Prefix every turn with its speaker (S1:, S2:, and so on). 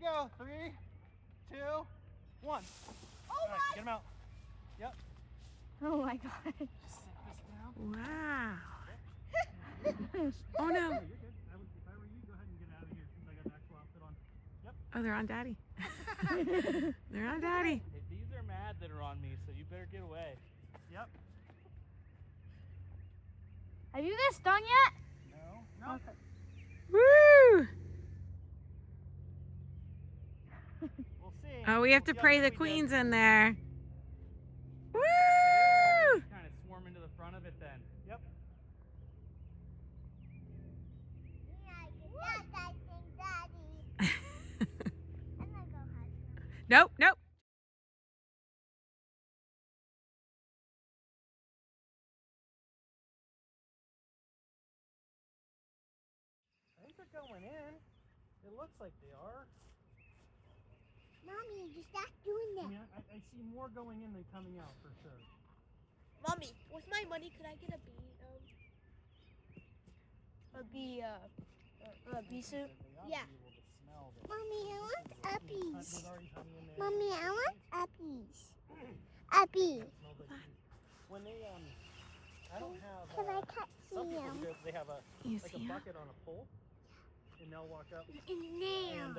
S1: go. 3, 2, 1.
S2: Oh
S1: All right, get them out. Yep.
S2: Oh my god.
S1: Just sit this down.
S3: Wow. Oh no.
S1: Oh, you're good. If I were you, go ahead and get out of here since I got an actual outfit on. Yep.
S3: Oh, they're on Daddy. They're on Daddy.
S1: Hey, these are mad that are on me, so you better get away. Yep.
S2: Have you guys stung yet?
S1: No.
S2: Okay.
S3: Woo!
S1: We'll see.
S3: Oh, we have to
S1: We'll see how
S3: pray
S1: good
S3: the
S1: we
S3: queen's
S1: did.
S3: in there. Woo!
S1: Kind of swarm into the front of it then. Yep.
S3: Nope, nope.
S1: I think they're going in. It looks like they are.
S4: Mommy, you stop doing
S1: I
S4: that.
S1: mean, I see more going in than coming out for sure.
S4: Mommy, with my money, could I get a bee soup? Yeah. Mommy, I want uppies. Mommy, I want uppies. Uppies.
S1: When they I don't have.
S4: Can I catch
S1: Some people
S4: them?
S1: do. They have a
S3: Yes,
S1: like a
S3: yeah.
S1: bucket on a pole, and they'll walk up
S4: In there.
S1: and